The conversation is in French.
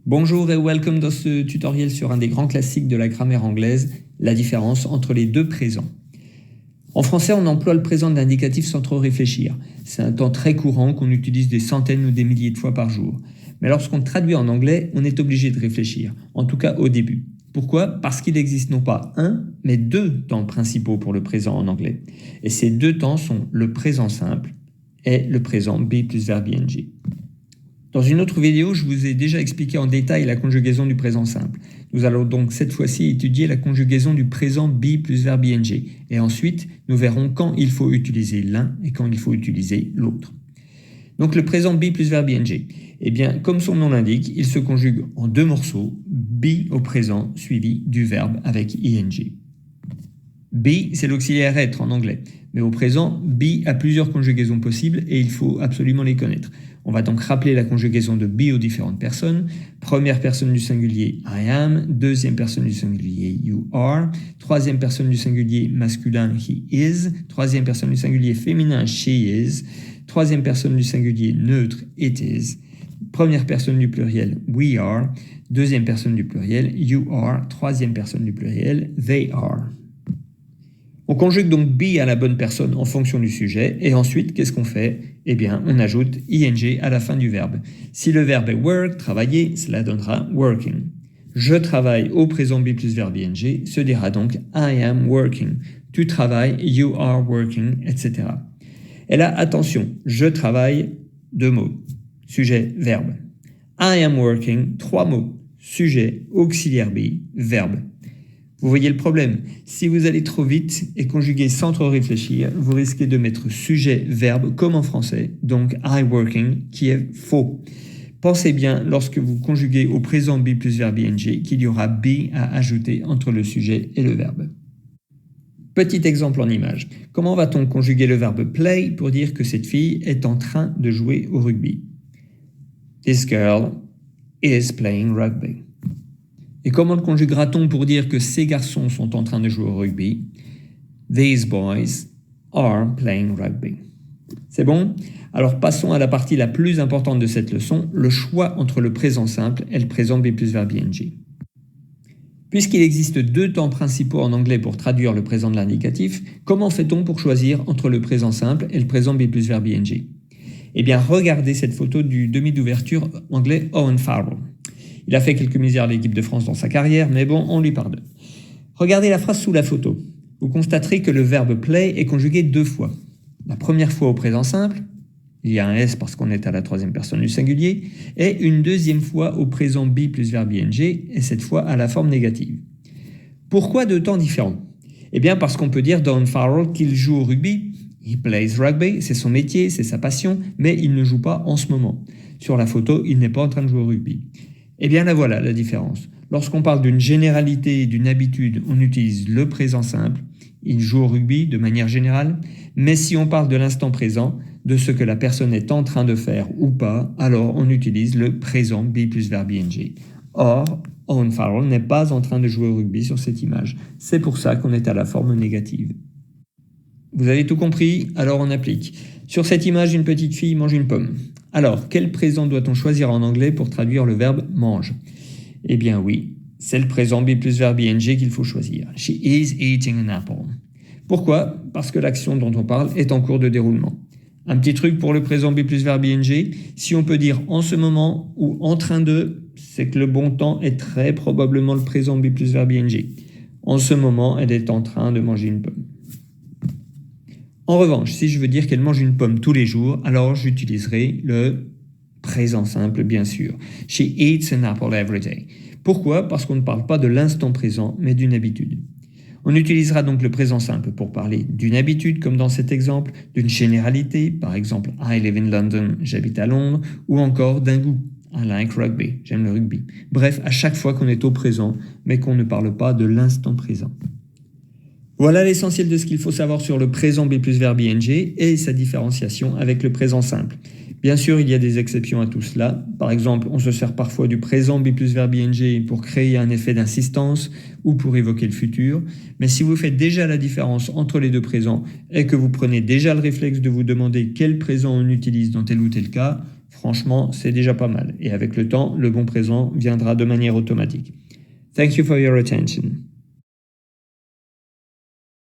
Bonjour et welcome dans ce tutoriel sur un des grands classiques de la grammaire anglaise, la différence entre les deux présents. En français, on emploie le présent de l'indicatif sans trop réfléchir. C'est un temps très courant qu'on utilise des centaines ou des milliers de fois par jour. Mais lorsqu'on traduit en anglais, on est obligé de réfléchir, en tout cas au début. Pourquoi ? Parce qu'il existe non pas un, mais deux temps principaux pour le présent en anglais. Et ces deux temps sont le présent simple et le présent be plus verbe ing. Dans une autre vidéo, je vous ai déjà expliqué en détail la conjugaison du présent simple. Nous allons donc cette fois-ci étudier la conjugaison du présent be plus verbe ing. Et ensuite, nous verrons quand il faut utiliser l'un et quand il faut utiliser l'autre. Donc le présent be plus verbe ing. Eh bien, comme son nom l'indique, il se conjugue en deux morceaux, be au présent suivi du verbe avec ing. Be, c'est l'auxiliaire être en anglais. Mais au présent, be a plusieurs conjugaisons possibles et il faut absolument les connaître. On va donc rappeler la conjugaison de be aux différentes personnes. Première personne du singulier I am, deuxième personne du singulier you are, troisième personne du singulier masculin he is, troisième personne du singulier féminin she is, troisième personne du singulier neutre it is, première personne du pluriel we are, deuxième personne du pluriel you are, troisième personne du pluriel they are. On conjugue donc be à la bonne personne en fonction du sujet, et ensuite, qu'est-ce qu'on fait ? Eh bien, on ajoute ing à la fin du verbe. Si le verbe est work, travailler, cela donnera working. Je travaille au présent be plus verbe ing se dira donc I am working. Tu travailles, you are working, etc. Et là, attention, je travaille, deux mots. Sujet, verbe. I am working, trois mots. Sujet, auxiliaire be, verbe. Vous voyez le problème. Si vous allez trop vite et conjuguer sans trop réfléchir, vous risquez de mettre sujet, verbe comme en français, donc I working, qui est faux. Pensez bien, lorsque vous conjuguez au présent be plus verbe ing, qu'il y aura be à ajouter entre le sujet et le verbe. Petit exemple en image. Comment va-t-on conjuguer le verbe play pour dire que cette fille est en train de jouer au rugby ? This girl is playing rugby. Et comment le conjuguera-t-on pour dire que ces garçons sont en train de jouer au rugby ? These boys are playing rugby. C'est bon ? Alors passons à la partie la plus importante de cette leçon, le choix entre le présent simple et le présent be plus verbe ing. Puisqu'il existe deux temps principaux en anglais pour traduire le présent de l'indicatif, comment fait-on pour choisir entre le présent simple et le présent be plus verbe ing ? Eh bien, regardez cette photo du demi d'ouverture anglais Owen Farrell. Il a fait quelques misères à l'équipe de France dans sa carrière, mais bon, on lui pardonne. Regardez la phrase sous la photo. Vous constaterez que le verbe play est conjugué deux fois. La première fois au présent simple, il y a un S parce qu'on est à la troisième personne du singulier, et une deuxième fois au présent be plus verbe ing, et cette fois à la forme négative. Pourquoi deux temps différents ? Eh bien parce qu'on peut dire d'Owen Farrell qu'il joue au rugby. He plays rugby, c'est son métier, c'est sa passion, mais il ne joue pas en ce moment. Sur la photo, il n'est pas en train de jouer au rugby. Eh bien là voilà la différence. Lorsqu'on parle d'une généralité et d'une habitude, on utilise le présent simple. Il joue au rugby de manière générale. Mais si on parle de l'instant présent, de ce que la personne est en train de faire ou pas, alors on utilise le présent be plus verbe ing. Or, Owen Farrell n'est pas en train de jouer au rugby sur cette image. C'est pour ça qu'on est à la forme négative. Vous avez tout compris ? Alors on applique. Sur cette image, une petite fille mange une pomme. Alors, quel présent doit-on choisir en anglais pour traduire le verbe mange ? Eh bien oui, c'est le présent be plus verbe ing qu'il faut choisir. She is eating an apple. Pourquoi ? Parce que l'action dont on parle est en cours de déroulement. Un petit truc pour le présent be plus verbe ing, si on peut dire en ce moment ou en train de, c'est que le bon temps est très probablement le présent be plus verbe ing. En ce moment, elle est en train de manger une pomme. En revanche, si je veux dire qu'elle mange une pomme tous les jours, alors j'utiliserai le présent simple, bien sûr. She eats an apple every day. Pourquoi ? Parce qu'on ne parle pas de l'instant présent, mais d'une habitude. On utilisera donc le présent simple pour parler d'une habitude, comme dans cet exemple, d'une généralité, par exemple « I live in London », j'habite à Londres, ou encore d'un goût. « I like rugby », j'aime le rugby. Bref, à chaque fois qu'on est au présent, mais qu'on ne parle pas de l'instant présent. Voilà l'essentiel de ce qu'il faut savoir sur le présent be plus verbe ing et sa différenciation avec le présent simple. Bien sûr, il y a des exceptions à tout cela. Par exemple, on se sert parfois du présent be plus verbe ing pour créer un effet d'insistance ou pour évoquer le futur. Mais si vous faites déjà la différence entre les deux présents et que vous prenez déjà le réflexe de vous demander quel présent on utilise dans tel ou tel cas, Franchement, c'est déjà pas mal. Et avec le temps, le bon présent viendra de manière automatique. Thank you for your attention.